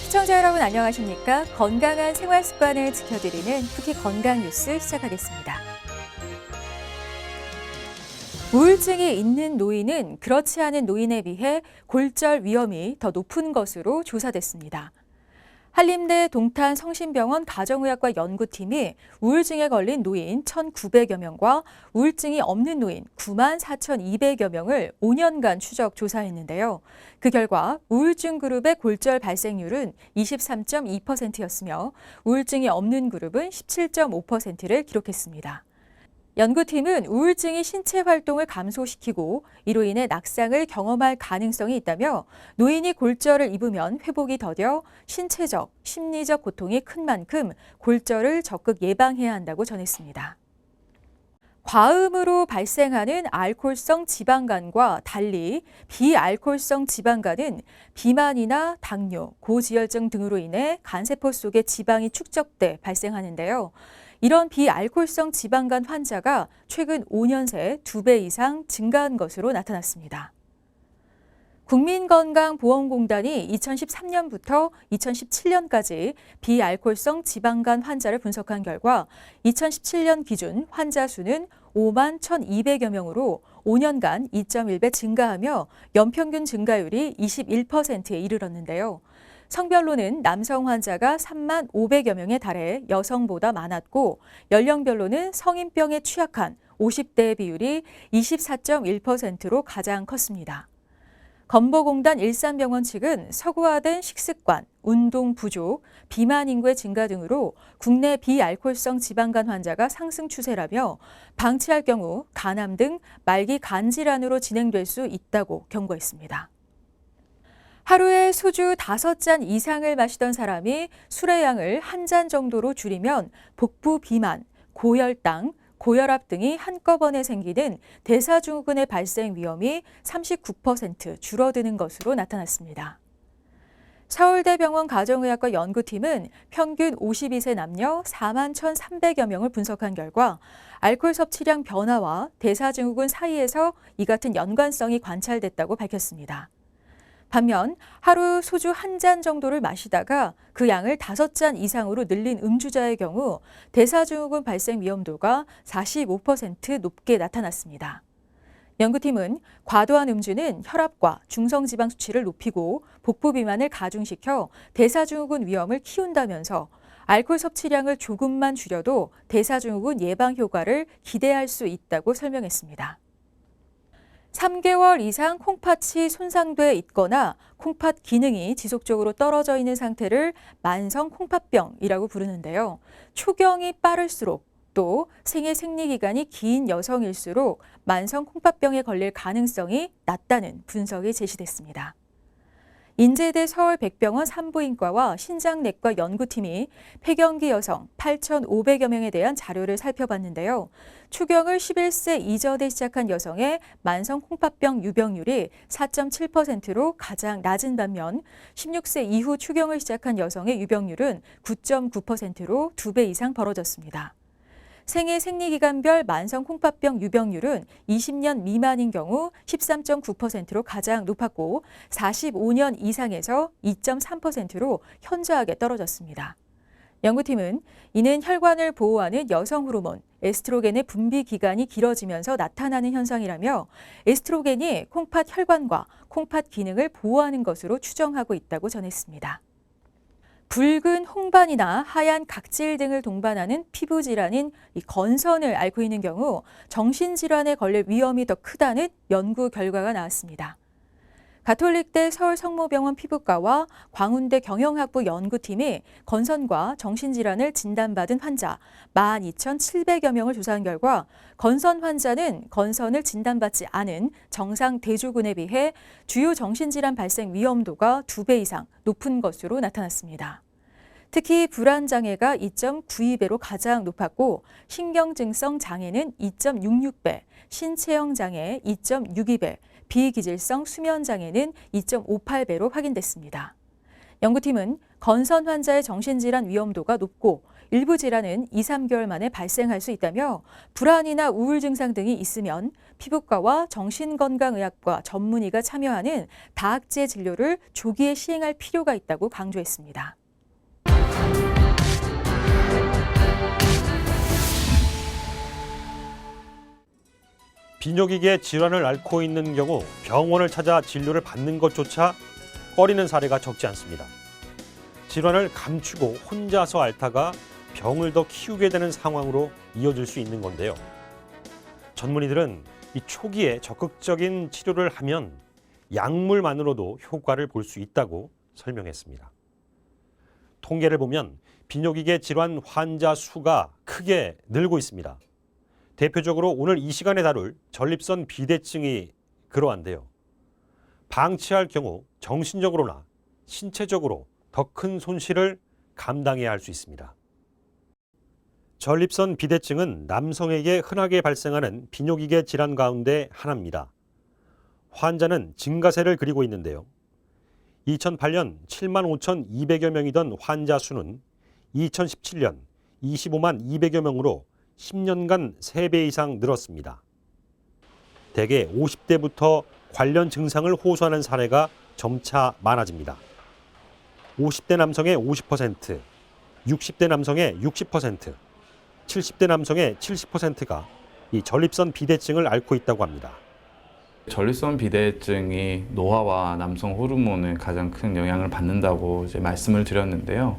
시청자 여러분 안녕하십니까? 건강한 생활 습관을 지켜드리는 쿠키 건강 뉴스 시작하겠습니다. 우울증이 있는 노인은 그렇지 않은 노인에 비해 골절 위험이 더 높은 것으로 조사됐습니다. 한림대 동탄 성심병원 가정의학과 연구팀이 우울증에 걸린 노인 1,900여 명과 우울증이 없는 노인 94,200여 명을 5년간 추적 조사했는데요. 그 결과 우울증 그룹의 골절 발생률은 23.2%였으며 우울증이 없는 그룹은 17.5%를 기록했습니다. 연구팀은 우울증이 신체 활동을 감소시키고 이로 인해 낙상을 경험할 가능성이 있다며 노인이 골절을 입으면 회복이 더뎌 신체적, 심리적 고통이 큰 만큼 골절을 적극 예방해야 한다고 전했습니다. 과음으로 발생하는 알코올성 지방간과 달리 비알코올성 지방간은 비만이나 당뇨, 고지혈증 등으로 인해 간세포 속에 지방이 축적돼 발생하는데요. 이런 비알코올성 지방간 환자가 최근 5년 새 2배 이상 증가한 것으로 나타났습니다. 국민건강보험공단이 2013년부터 2017년까지 비알코올성 지방간 환자를 분석한 결과 2017년 기준 환자 수는 5만 1,200여 명으로 5년간 2.1배 증가하며 연평균 증가율이 21%에 이르렀는데요. 성별로는 남성 환자가 3만 500여 명에 달해 여성보다 많았고 연령별로는 성인병에 취약한 50대의 비율이 24.1%로 가장 컸습니다. 건보공단 일산병원 측은 서구화된 식습관, 운동 부족, 비만 인구의 증가 등으로 국내 비알코올성 지방간 환자가 상승 추세라며 방치할 경우 간암 등 말기 간 질환으로 진행될 수 있다고 경고했습니다. 하루에 소주 5잔 이상을 마시던 사람이 술의 양을 1잔 정도로 줄이면 복부 비만, 고혈당, 고혈압 등이 한꺼번에 생기는 대사증후군의 발생 위험이 39% 줄어드는 것으로 나타났습니다. 서울대병원 가정의학과 연구팀은 평균 52세 남녀 4만 1,300여 명을 분석한 결과 알코올 섭취량 변화와 대사증후군 사이에서 이 같은 연관성이 관찰됐다고 밝혔습니다. 반면 하루 소주 1잔 정도를 마시다가 그 양을 5잔 이상으로 늘린 음주자의 경우 대사증후군 발생 위험도가 45% 높게 나타났습니다. 연구팀은 과도한 음주는 혈압과 중성지방 수치를 높이고 복부 비만을 가중시켜 대사증후군 위험을 키운다면서 알코올 섭취량을 조금만 줄여도 대사증후군 예방 효과를 기대할 수 있다고 설명했습니다. 3개월 이상 콩팥이 손상돼 있거나 콩팥 기능이 지속적으로 떨어져 있는 상태를 만성 콩팥병이라고 부르는데요. 초경이 빠를수록 또 생애 생리기간이 긴 여성일수록 만성 콩팥병에 걸릴 가능성이 낮다는 분석이 제시됐습니다. 인제대 서울백병원 산부인과와 신장내과 연구팀이 폐경기 여성 8,500여 명에 대한 자료를 살펴봤는데요. 추경을 11세 이전에 시작한 여성의 만성 콩팥병 유병률이 4.7%로 가장 낮은 반면 16세 이후 추경을 시작한 여성의 유병률은 9.9%로 2배 이상 벌어졌습니다. 생애 생리기간별 만성 콩팥병 유병률은 20년 미만인 경우 13.9%로 가장 높았고 45년 이상에서 2.3%로 현저하게 떨어졌습니다. 연구팀은 이는 혈관을 보호하는 여성 호르몬 에스트로겐의 분비 기간이 길어지면서 나타나는 현상이라며 에스트로겐이 콩팥 혈관과 콩팥 기능을 보호하는 것으로 추정하고 있다고 전했습니다. 붉은 홍반이나 하얀 각질 등을 동반하는 피부 질환인 건선을 앓고 있는 경우 정신질환에 걸릴 위험이 더 크다는 연구 결과가 나왔습니다. 가톨릭대 서울성모병원 피부과와 광운대 경영학부 연구팀이 건선과 정신질환을 진단받은 환자 12,700여 명을 조사한 결과 건선 환자는 건선을 진단받지 않은 정상 대조군에 비해 주요 정신질환 발생 위험도가 2배 이상 높은 것으로 나타났습니다. 특히 불안장애가 2.92배로 가장 높았고 신경증성 장애는 2.66배, 신체형 장애 2.62배, 비기질성 수면 장애는 2.58배로 확인됐습니다. 연구팀은 건선 환자의 정신질환 위험도가 높고 일부 질환은 2, 3개월 만에 발생할 수 있다며 불안이나 우울 증상 등이 있으면 피부과와 정신건강의학과 전문의가 참여하는 다학제 진료를 조기에 시행할 필요가 있다고 강조했습니다. 비뇨기계 질환을 앓고 있는 경우 병원을 찾아 진료를 받는 것조차 꺼리는 사례가 적지 않습니다. 질환을 감추고 혼자서 앓다가 병을 더 키우게 되는 상황으로 이어질 수 있는 건데요. 전문의들은 이 초기에 적극적인 치료를 하면 약물만으로도 효과를 볼 수 있다고 설명했습니다. 통계를 보면 비뇨기계 질환 환자 수가 크게 늘고 있습니다. 대표적으로 오늘 이 시간에 다룰 전립선 비대증이 그러한데요. 방치할 경우 정신적으로나 신체적으로 더 큰 손실을 감당해야 할 수 있습니다. 전립선 비대증은 남성에게 흔하게 발생하는 비뇨기계 질환 가운데 하나입니다. 환자는 증가세를 그리고 있는데요. 2008년 7만 5,200여 명이던 환자 수는 2017년 25만 200여 명으로 10년간 3배 이상 늘었습니다. 대개 50대부터 관련 증상을 호소하는 사례가 점차 많아집니다. 50대 남성의 50%, 60대 남성의 60%, 70대 남성의 70%가 이 전립선 비대증을 앓고 있다고 합니다. 전립선 비대증이 노화와 남성 호르몬에 가장 큰 영향을 받는다고 이제 말씀을 드렸는데요.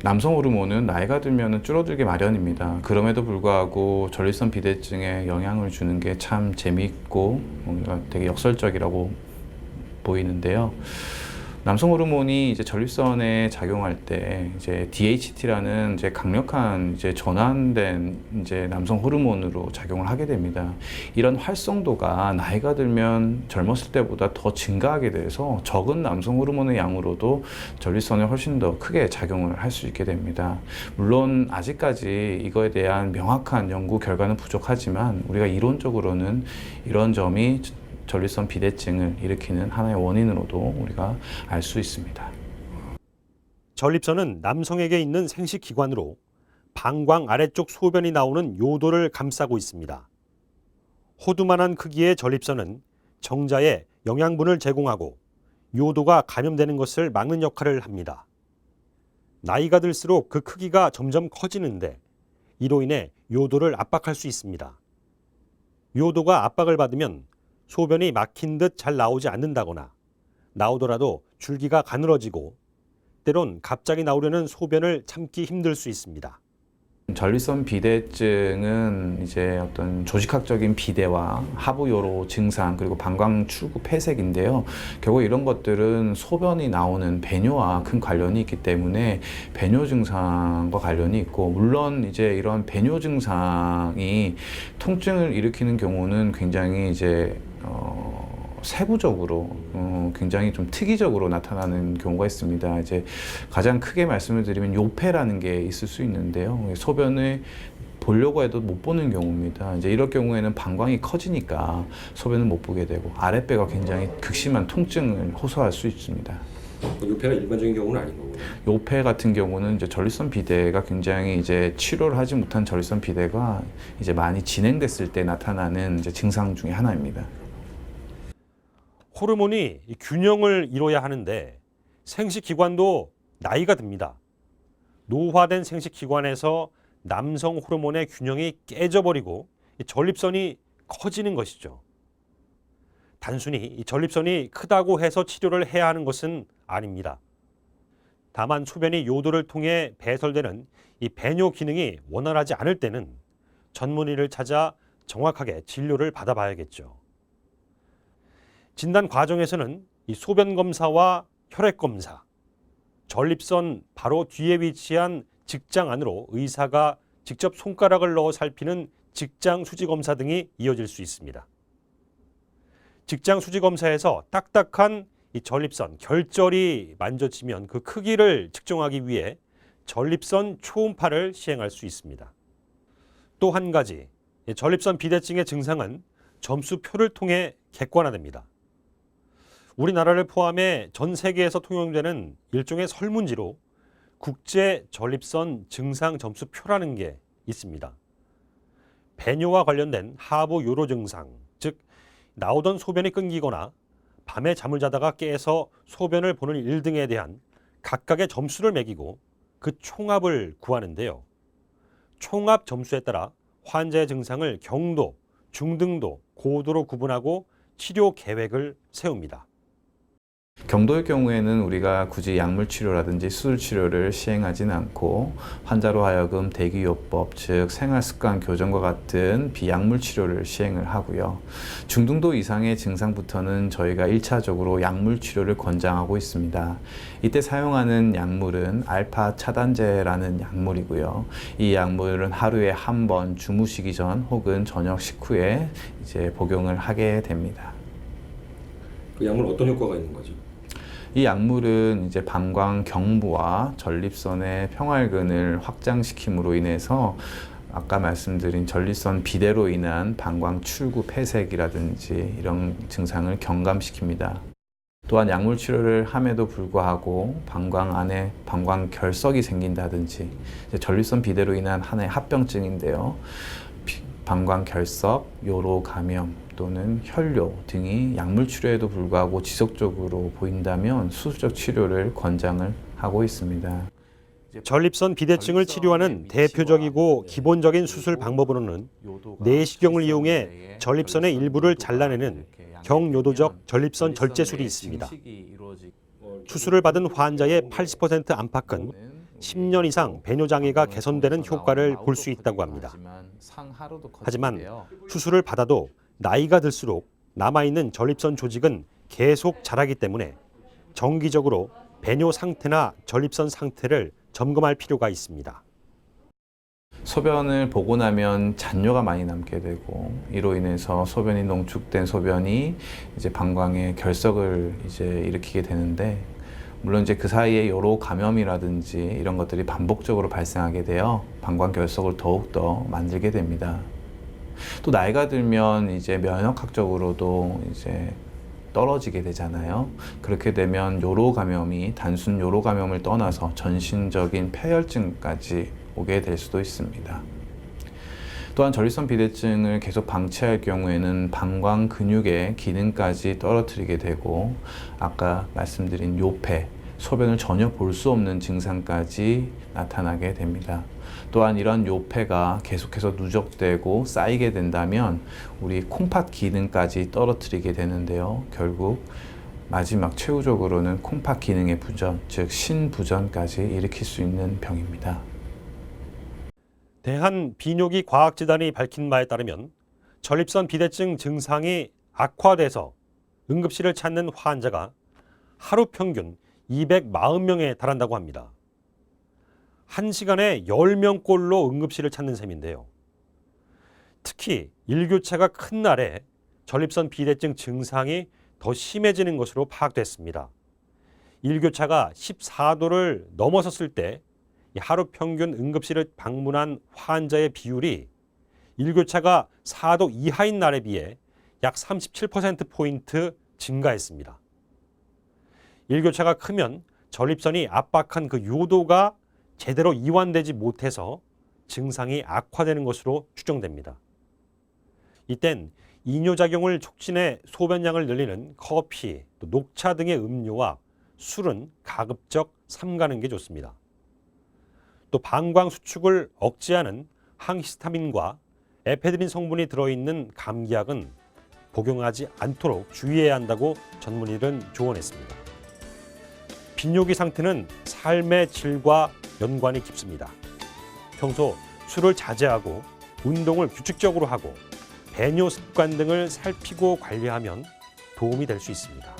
남성 호르몬은 나이가 들면 줄어들기 마련입니다. 그럼에도 불구하고 전립선 비대증에 영향을 주는 게 참 재미있고 되게 역설적이라고 보이는데요. 남성 호르몬이 이제 전립선에 작용할 때 이제 DHT라는 이제 강력한 이제 전환된 이제 남성 호르몬으로 작용을 하게 됩니다. 이런 활성도가 나이가 들면 젊었을 때보다 더 증가하게 돼서 적은 남성 호르몬의 양으로도 전립선에 훨씬 더 크게 작용을 할 수 있게 됩니다. 물론 아직까지 이거에 대한 명확한 연구 결과는 부족하지만 우리가 이론적으로는 이런 점이 전립선 비대증을 일으키는 하나의 원인으로도 우리가 알 수 있습니다. 전립선은 남성에게 있는 생식기관으로 방광 아래쪽 소변이 나오는 요도를 감싸고 있습니다. 호두만한 크기의 전립선은 정자에 영양분을 제공하고 요도가 감염되는 것을 막는 역할을 합니다. 나이가 들수록 그 크기가 점점 커지는데 이로 인해 요도를 압박할 수 있습니다. 요도가 압박을 받으면 소변이 막힌 듯 잘 나오지 않는다거나 나오더라도 줄기가 가늘어지고 때론 갑자기 나오려는 소변을 참기 힘들 수 있습니다. 전립선 비대증은 이제 어떤 조직학적인 비대와 하부요로 증상 그리고 방광 출구 폐색인데요. 결국 이런 것들은 소변이 나오는 배뇨와 큰 관련이 있기 때문에 배뇨 증상과 관련이 있고 물론 이제 이런 배뇨 증상이 통증을 일으키는 경우는 굉장히 이제 세부적으로 굉장히 좀 특이적으로 나타나는 경우가 있습니다. 이제 가장 크게 말씀을 드리면 요폐라는 게 있을 수 있는데요. 소변을 보려고 해도 못 보는 경우입니다. 이제 이럴 경우에는 방광이 커지니까 소변을 못 보게 되고 아랫배가 굉장히 극심한 통증을 호소할 수 있습니다. 요폐가 일반적인 경우는 아닌 거고요. 요폐 같은 경우는 이제 전립선 비대가 굉장히 이제 치료를 하지 못한 전립선 비대가 이제 많이 진행됐을 때 나타나는 이제 증상 중에 하나입니다. 호르몬이 균형을 이뤄야 하는데 생식기관도 나이가 듭니다. 노화된 생식기관에서 남성 호르몬의 균형이 깨져버리고 전립선이 커지는 것이죠. 단순히 전립선이 크다고 해서 치료를 해야 하는 것은 아닙니다. 다만 소변이 요도를 통해 배설되는 이 배뇨 기능이 원활하지 않을 때는 전문의를 찾아 정확하게 진료를 받아봐야겠죠. 진단 과정에서는 이 소변 검사와 혈액 검사, 전립선 바로 뒤에 위치한 직장 안으로 의사가 직접 손가락을 넣어 살피는 직장 수지 검사 등이 이어질 수 있습니다. 직장 수지 검사에서 딱딱한 이 전립선 결절이 만져지면 그 크기를 측정하기 위해 전립선 초음파를 시행할 수 있습니다. 또 한 가지, 전립선 비대증의 증상은 점수표를 통해 객관화됩니다. 우리나라를 포함해 전 세계에서 통용되는 일종의 설문지로 국제 전립선 증상 점수표라는 게 있습니다. 배뇨와 관련된 하부 요로 증상, 즉 나오던 소변이 끊기거나 밤에 잠을 자다가 깨서 소변을 보는 일 등에 대한 각각의 점수를 매기고 그 총합을 구하는데요. 총합 점수에 따라 환자의 증상을 경도, 중등도, 고도로 구분하고 치료 계획을 세웁니다. 경도의 경우에는 우리가 굳이 약물 치료라든지 수술 치료를 시행하지는 않고 환자로 하여금 대기요법, 즉 생활습관 교정과 같은 비약물 치료를 시행을 하고요. 중등도 이상의 증상부터는 저희가 1차적으로 약물 치료를 권장하고 있습니다. 이때 사용하는 약물은 알파 차단제라는 약물이고요. 이 약물은 하루에 한 번 주무시기 전 혹은 저녁 식후에 이제 복용을 하게 됩니다. 그 약물 어떤 효과가 있는 거죠? 이 약물은 이제 방광 경부와 전립선의 평활근을 확장시킴으로 인해서 아까 말씀드린 전립선 비대로 인한 방광 출구 폐색이라든지 이런 증상을 경감시킵니다. 또한 약물 치료를 함에도 불구하고 방광 안에 방광 결석이 생긴다든지 전립선 비대로 인한 하나의 합병증인데요. 방광 결석, 요로 감염 또는 혈뇨 등이 약물 치료에도 불구하고 지속적으로 보인다면 수술적 치료를 권장을 하고 있습니다. 전립선 비대증을 치료하는 대표적이고 기본적인 수술 방법으로는 내시경을 이용해 전립선의 일부를 잘라내는 경요도적 전립선 절제술이 있습니다. 수술을 받은 환자의 80% 안팎은 10년 이상 배뇨 장애가 개선되는 효과를 볼 수 있다고 합니다. 하지만 수술을 받아도 나이가 들수록 남아있는 전립선 조직은 계속 자라기 때문에 정기적으로 배뇨 상태나 전립선 상태를 점검할 필요가 있습니다. 소변을 보고 나면 잔뇨가 많이 남게 되고 이로 인해서 소변이 농축된 소변이 이제 방광에 결석을 이제 일으키게 되는데 물론 이제 그 사이에 요로 감염이라든지 이런 것들이 반복적으로 발생하게 되어 방광 결석을 더욱더 만들게 됩니다. 또 나이가 들면 이제 면역학적으로도 이제 떨어지게 되잖아요. 그렇게 되면 요로 감염이 단순 요로 감염을 떠나서 전신적인 폐혈증까지 오게 될 수도 있습니다. 또한 전립선 비대증을 계속 방치할 경우에는 방광 근육의 기능까지 떨어뜨리게 되고 아까 말씀드린 요폐, 소변을 전혀 볼 수 없는 증상까지 나타나게 됩니다. 또한 이런 요폐가 계속해서 누적되고 쌓이게 된다면 우리 콩팥 기능까지 떨어뜨리게 되는데요. 결국 마지막 최후적으로는 콩팥 기능의 부전, 즉 신부전까지 일으킬 수 있는 병입니다. 대한비뇨기 과학재단이 밝힌 바에 따르면 전립선 비대증 증상이 악화돼서 응급실을 찾는 환자가 하루 평균 240명에 달한다고 합니다. 1시간에 10명꼴로 응급실을 찾는 셈인데요. 특히 일교차가 큰 날에 전립선 비대증 증상이 더 심해지는 것으로 파악됐습니다. 일교차가 14도를 넘어섰을 때 하루 평균 응급실을 방문한 환자의 비율이 일교차가 4도 이하인 날에 비해 약 37%포인트 증가했습니다. 일교차가 크면 전립선이 압박한 그 요도가 제대로 이완되지 못해서 증상이 악화되는 것으로 추정됩니다. 이땐 이뇨작용을 촉진해 소변량을 늘리는 커피, 또 녹차 등의 음료와 술은 가급적 삼가는 게 좋습니다. 또 방광 수축을 억제하는 항히스타민과 에페드린 성분이 들어있는 감기약은 복용하지 않도록 주의해야 한다고 전문의들은 조언했습니다. 비뇨기 상태는 삶의 질과 연관이 깊습니다. 평소 술을 자제하고 운동을 규칙적으로 하고 배뇨 습관 등을 살피고 관리하면 도움이 될 수 있습니다.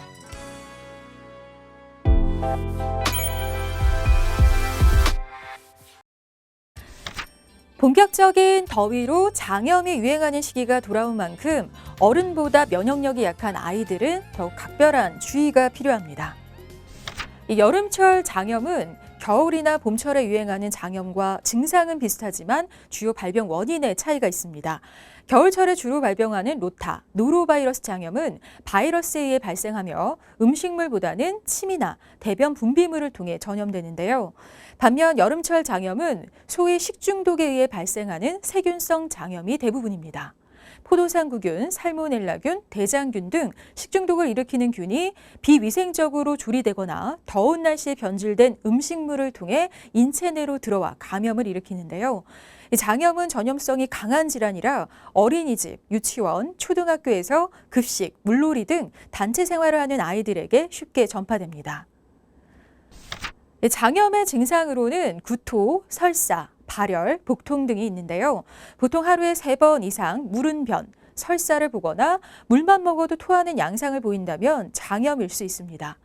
본격적인 더위로 장염이 유행하는 시기가 돌아온 만큼 어른보다 면역력이 약한 아이들은 더욱 각별한 주의가 필요합니다. 이 여름철 장염은 겨울이나 봄철에 유행하는 장염과 증상은 비슷하지만 주요 발병 원인에 차이가 있습니다. 겨울철에 주로 발병하는 로타, 노로바이러스 장염은 바이러스에 의해 발생하며 음식물보다는 침이나 대변 분비물을 통해 전염되는데요. 반면 여름철 장염은 소위 식중독에 의해 발생하는 세균성 장염이 대부분입니다. 포도상구균, 살모넬라균, 대장균 등 식중독을 일으키는 균이 비위생적으로 조리되거나 더운 날씨에 변질된 음식물을 통해 인체 내로 들어와 감염을 일으키는데요. 이 장염은 전염성이 강한 질환이라 어린이집, 유치원, 초등학교에서 급식, 물놀이 등 단체 생활을 하는 아이들에게 쉽게 전파됩니다. 장염의 증상으로는 구토, 설사, 발열, 복통 등이 있는데요. 보통 하루에 3번 이상 무른 변, 설사를 보거나 물만 먹어도 토하는 양상을 보인다면 장염일 수 있습니다.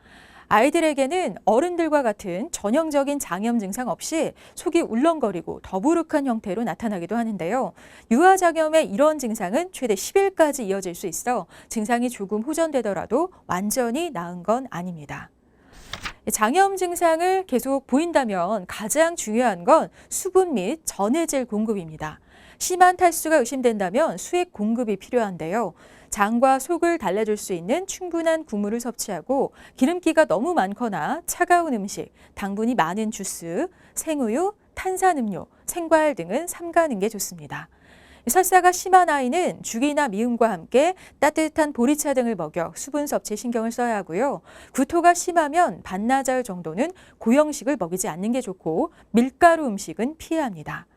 아이들에게는 어른들과 같은 전형적인 장염 증상 없이 속이 울렁거리고 더부룩한 형태로 나타나기도 하는데요. 유아장염의 이런 증상은 최대 10일까지 이어질 수 있어 증상이 조금 호전되더라도 완전히 나은 건 아닙니다. 장염 증상을 계속 보인다면 가장 중요한 건 수분 및 전해질 공급입니다. 심한 탈수가 의심된다면 수액 공급이 필요한데요. 장과 속을 달래줄 수 있는 충분한 국물을 섭취하고 기름기가 너무 많거나 차가운 음식, 당분이 많은 주스, 생우유, 탄산음료, 생과일 등은 삼가는 게 좋습니다. 설사가 심한 아이는 죽이나 미음과 함께 따뜻한 보리차 등을 먹여 수분 섭취에 신경을 써야 하고요. 구토가 심하면 반나절 정도는 고형식을 먹이지 않는 게 좋고 밀가루 음식은 피해야 합니다.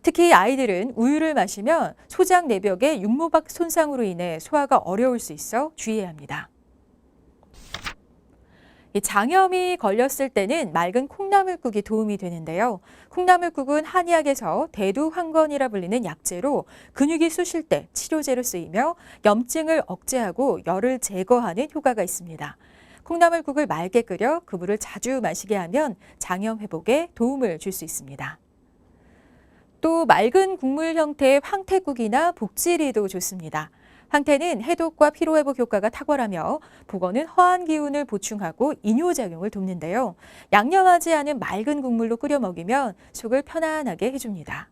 특히 아이들은 우유를 마시면 소장 내벽의 육모박 손상으로 인해 소화가 어려울 수 있어 주의해야 합니다. 장염이 걸렸을 때는 맑은 콩나물국이 도움이 되는데요. 콩나물국은 한의학에서 대두황건이라 불리는 약재로 근육이 쑤실 때 치료제로 쓰이며 염증을 억제하고 열을 제거하는 효과가 있습니다. 콩나물국을 맑게 끓여 그 물을 자주 마시게 하면 장염 회복에 도움을 줄 수 있습니다. 또 맑은 국물 형태의 황태국이나 복지리도 좋습니다. 황태는 해독과 피로회복 효과가 탁월하며 복원은 허한 기운을 보충하고 이뇨작용을 돕는데요. 양념하지 않은 맑은 국물로 끓여 먹이면 속을 편안하게 해줍니다.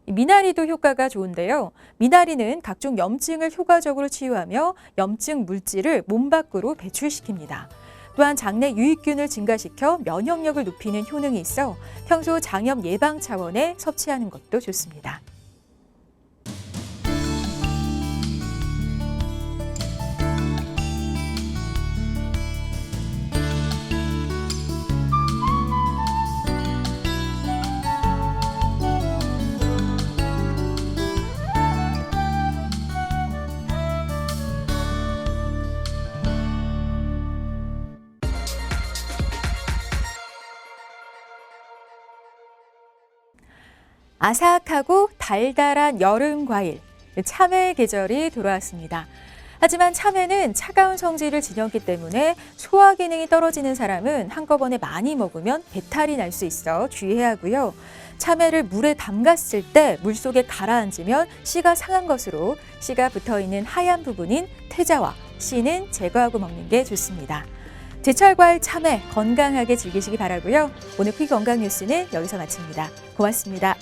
미나리도 효과가 좋은데요. 미나리는 각종 염증을 효과적으로 치유하며 염증 물질을 몸 밖으로 배출시킵니다. 또한 장내 유익균을 증가시켜 면역력을 높이는 효능이 있어 평소 장염 예방 차원에 섭취하는 것도 좋습니다. 아삭하고 달달한 여름 과일, 참외 계절이 돌아왔습니다. 하지만 참외는 차가운 성질을 지녔기 때문에 소화 기능이 떨어지는 사람은 한꺼번에 많이 먹으면 배탈이 날 수 있어 주의해야 하고요. 참외를 물에 담갔을 때 물속에 가라앉으면 씨가 상한 것으로 씨가 붙어있는 하얀 부분인 태자와 씨는 제거하고 먹는 게 좋습니다. 제철 과일 참외 건강하게 즐기시기 바라고요. 오늘 퀴 건강 뉴스는 여기서 마칩니다. 고맙습니다.